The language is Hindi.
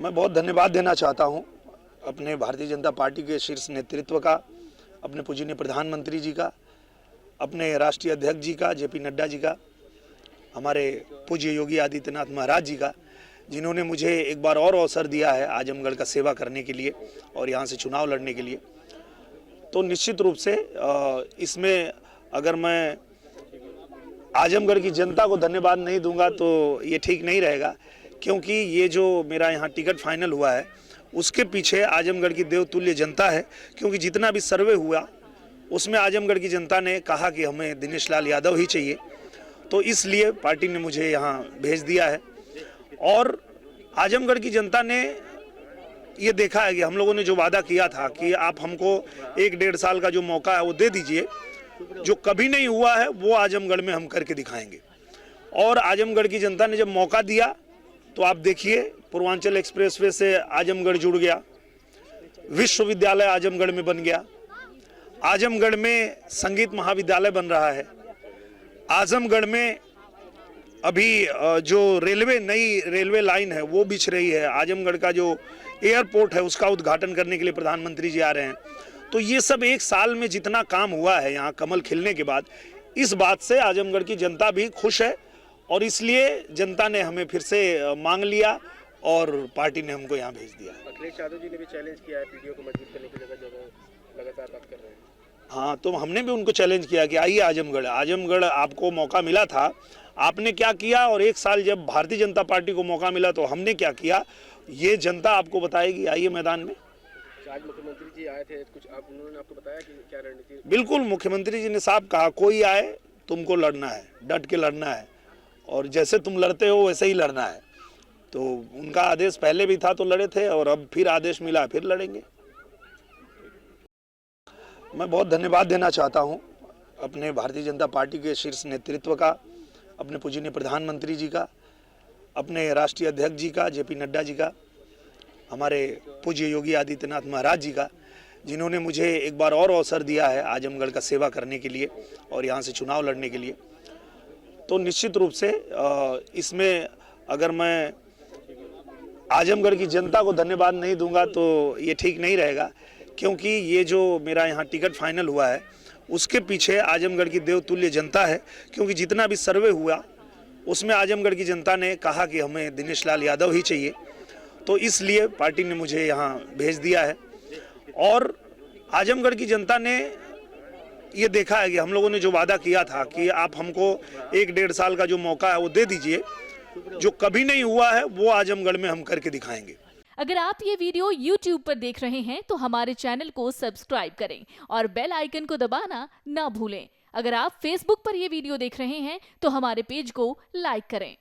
मैं बहुत धन्यवाद देना चाहता हूं अपने भारतीय जनता पार्टी के शीर्ष नेतृत्व का, अपने पूजनीय प्रधानमंत्री जी का, अपने राष्ट्रीय अध्यक्ष जी का, जेपी नड्डा जी का, हमारे पूज्य योगी आदित्यनाथ महाराज जी का, जिन्होंने मुझे एक बार और अवसर दिया है आजमगढ़ का सेवा करने के लिए और यहाँ से चुनाव लड़ने के लिए। तो निश्चित रूप से इसमें अगर मैं आजमगढ़ की जनता को धन्यवाद नहीं दूंगा तो ये ठीक नहीं रहेगा, क्योंकि ये जो मेरा यहाँ टिकट फाइनल हुआ है उसके पीछे आजमगढ़ की देवतुल्य जनता है। क्योंकि जितना भी सर्वे हुआ उसमें आजमगढ़ की जनता ने कहा कि हमें दिनेश लाल यादव ही चाहिए, तो इसलिए पार्टी ने मुझे यहाँ भेज दिया है। और आजमगढ़ की जनता ने ये देखा है कि हम लोगों ने जो वादा किया था कि आप हमको 1-1.5 साल का जो मौका है वो दे दीजिए, जो कभी नहीं हुआ है वो आजमगढ़ में हम करके दिखाएंगे। और आजमगढ़ की जनता ने जब मौका दिया तो आप देखिए, पूर्वांचल एक्सप्रेसवे से आजमगढ़ जुड़ गया, विश्वविद्यालय आजमगढ़ में बन गया, आजमगढ़ में संगीत महाविद्यालय बन रहा है, आजमगढ़ में अभी जो नई रेलवे लाइन है वो बिछ रही है, आजमगढ़ का जो एयरपोर्ट है उसका उद्घाटन करने के लिए प्रधानमंत्री जी आ रहे हैं। तो ये सब 1 साल में जितना काम हुआ है यहाँ कमल खिलने के बाद, इस बात से आजमगढ़ की जनता भी खुश है और इसलिए जनता ने हमें फिर से मांग लिया और पार्टी ने हमको यहाँ भेज दिया। अखिलेश यादव जी ने भी चैलेंज किया है पीडीओ को मजबूत करने की जगह लगातार बात कर रहे हैं। हाँ, तो हमने भी उनको चैलेंज किया कि आइए आजमगढ़ आपको मौका मिला था, आपने क्या किया, और 1 साल जब भारतीय जनता पार्टी को मौका मिला तो हमने क्या किया, ये जनता आपको बताएगी। आइए मैदान में। आज मुख्यमंत्री जी आए थे, कुछ उन्होंने आपको बताया कि क्या रणनीति? बिल्कुल, मुख्यमंत्री जी ने साफ कहा, कोई आए तुमको लड़ना है, डट के लड़ना है, और जैसे तुम लड़ते हो वैसे ही लड़ना है। तो उनका आदेश पहले भी था तो लड़े थे, और अब फिर आदेश मिला फिर लड़ेंगे। मैं बहुत धन्यवाद देना चाहता हूं अपने भारतीय जनता पार्टी के शीर्ष नेतृत्व का, अपने पूजनीय प्रधानमंत्री जी का, अपने राष्ट्रीय अध्यक्ष जी का, जेपी नड्डा जी का, हमारे पूज्य योगी आदित्यनाथ महाराज जी का, जिन्होंने मुझे एक बार और अवसर दिया है आजमगढ़ का सेवा करने के लिए और यहाँ से चुनाव लड़ने के लिए। तो निश्चित रूप से इसमें अगर मैं आजमगढ़ की जनता को धन्यवाद नहीं दूंगा तो ये ठीक नहीं रहेगा, क्योंकि ये जो मेरा यहाँ टिकट फाइनल हुआ है उसके पीछे आजमगढ़ की देवतुल्य जनता है। क्योंकि जितना भी सर्वे हुआ उसमें आजमगढ़ की जनता ने कहा कि हमें दिनेश लाल यादव ही चाहिए, तो इसलिए पार्टी ने मुझे यहाँ भेज दिया है। और आजमगढ़ की जनता ने ये देखा है कि हम लोगों ने जो वादा किया था कि आप हमको 1-1.5 साल का जो मौका है वो दे दीजिए, जो कभी नहीं हुआ है वो आजमगढ़ में हम करके दिखाएंगे। अगर आप ये वीडियो YouTube पर देख रहे हैं तो हमारे चैनल को सब्सक्राइब करें और बेल आइकन को दबाना ना भूलें। अगर आप Facebook पर ये वीडियो देख रहे हैं तो हमारे पेज को लाइक करें।